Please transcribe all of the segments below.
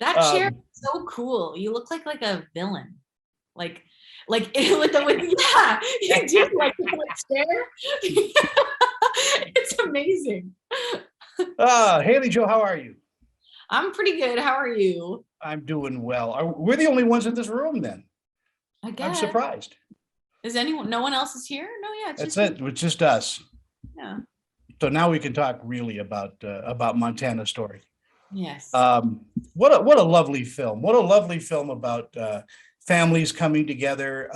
That chair is so cool. You look like a villain. Like yeah, you do like that chair. It's amazing. Haley Joe, how are you? I'm pretty good. How are you? I'm doing well. We're the only ones in this room then. I I'm guess. surprised. Is anyone, no one else is here? No, yeah, it's That's just me. it. It's just us. Yeah. So now we can talk really about Montana Story. Yes. What a lovely film. What a lovely film about families coming together,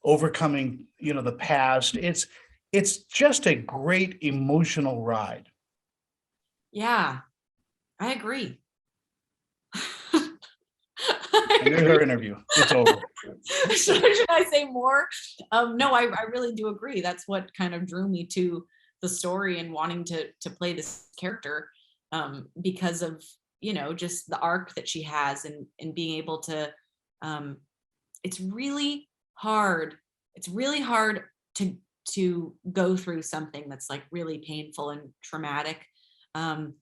overcoming, the past. It's just a great emotional ride. Yeah, I agree. And there's our interview. It's over. Should I say more? No, I really do agree. That's what kind of drew me to the story and wanting to play this character, because of, just the arc that she has, and being able to, um, it's really hard. It's really hard to go through something that's like really painful and traumatic. Um,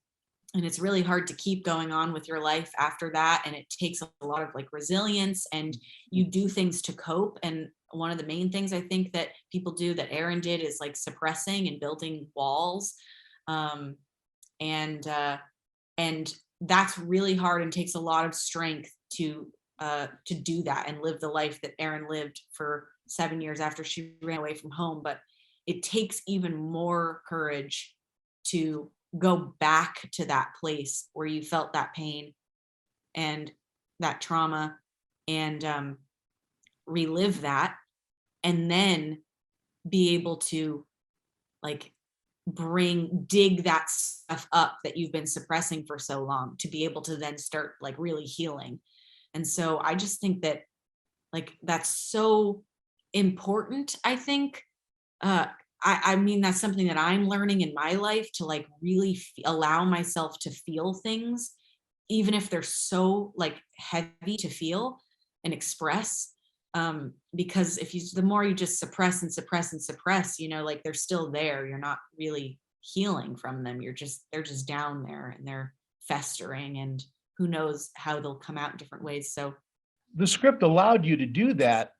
and it's really hard to keep going on with your life after that, and it takes a lot of like resilience, and you do things to cope. And one of the main things I think that people do, that Erin did, is like suppressing and building walls. um, and and that's really hard and takes a lot of strength to do that and live the life that Erin lived for 7 years after she ran away from home. But it takes even more courage to go back to that place where you felt that pain and that trauma, and relive that, and then be able to like dig that stuff up that you've been suppressing for so long, to be able to then start like really healing. And so I just think that like that's so important. I think uh I mean, that's something that I'm learning in my life, to like really allow myself to feel things, even if they're so like heavy to feel and express. Because if you, the more you just suppress and suppress and suppress, like they're still there. You're not really healing from them. They're just down there, and they're festering, and who knows how they'll come out in different ways. So The script allowed you to do that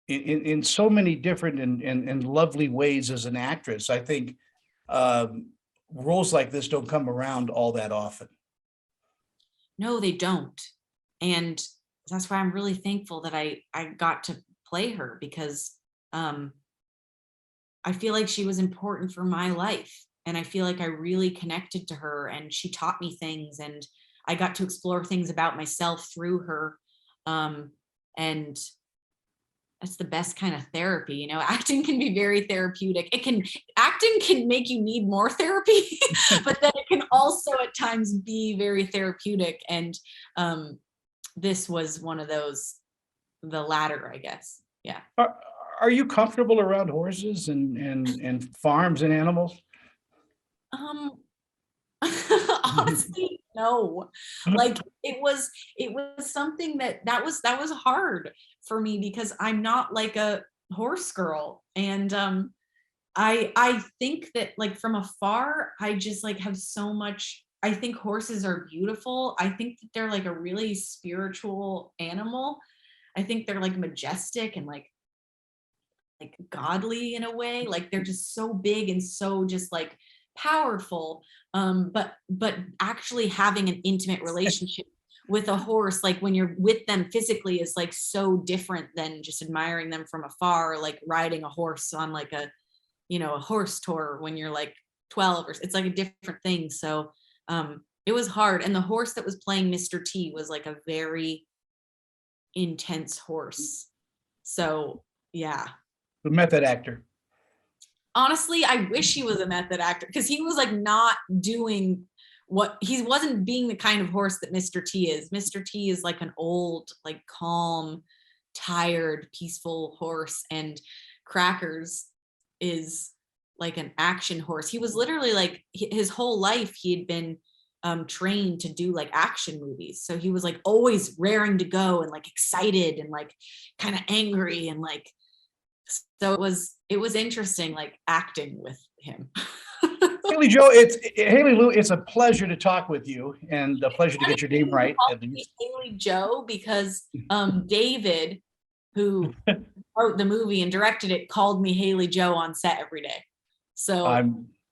in so many different and lovely ways as an actress. I think um, roles like this don't come around all that often. no, they don't. And that's why I'm really thankful that I got to play her, because um I feel like she was important for my life, and I feel like I really connected to her, and she taught me things, and I got to explore things about myself through her. And that's the best kind of therapy. Acting can be very therapeutic. Acting can make you need more therapy, but then it can also at times be very therapeutic. And um this was one of those, the latter, I guess. Yeah. Are, are you comfortable around horses and farms and animals? um Honestly, no. Like it was something that was hard for me, because I'm not like a horse girl. And I think that like from afar, I just like have so much. I think horses are beautiful. I think that they're like a really spiritual animal. I think they're like majestic and like godly in a way. Like they're just so big and so just like powerful. But actually having an intimate relationship with a horse, like when you're with them physically, is like so different than just admiring them from afar, like riding a horse on like a horse tour when you're like 12, or it's like a different thing. So it was hard. And the horse that was playing Mr. T was like a very intense horse. So yeah. The method actor. Honestly, I wish he was a method actor, because he was like not doing what he wasn't being the kind of horse that Mr. T is. Mr. T is like an old, like calm, tired, peaceful horse, and Crackers is like an action horse. He was literally like his whole life he had been trained to do like action movies. So he was like always raring to go and like excited and like kind of angry, and like so it was interesting like acting with him. Haley Joe, it's Haley Lou. It's a pleasure to talk with you, and a pleasure to get your name right. Call At me least. Haley Joe because David, who wrote the movie and directed it, called me Haley Joe on set every day. So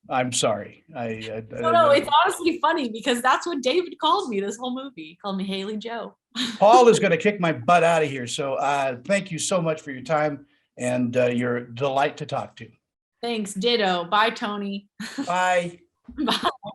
I'm sorry. no, it's honestly funny because that's what David called me this whole movie. He called me Haley Joe. Paul is going to kick my butt out of here. So thank you so much for your time, and you're a delight to talk to. Thanks, ditto. Bye, Tony. Bye. Bye.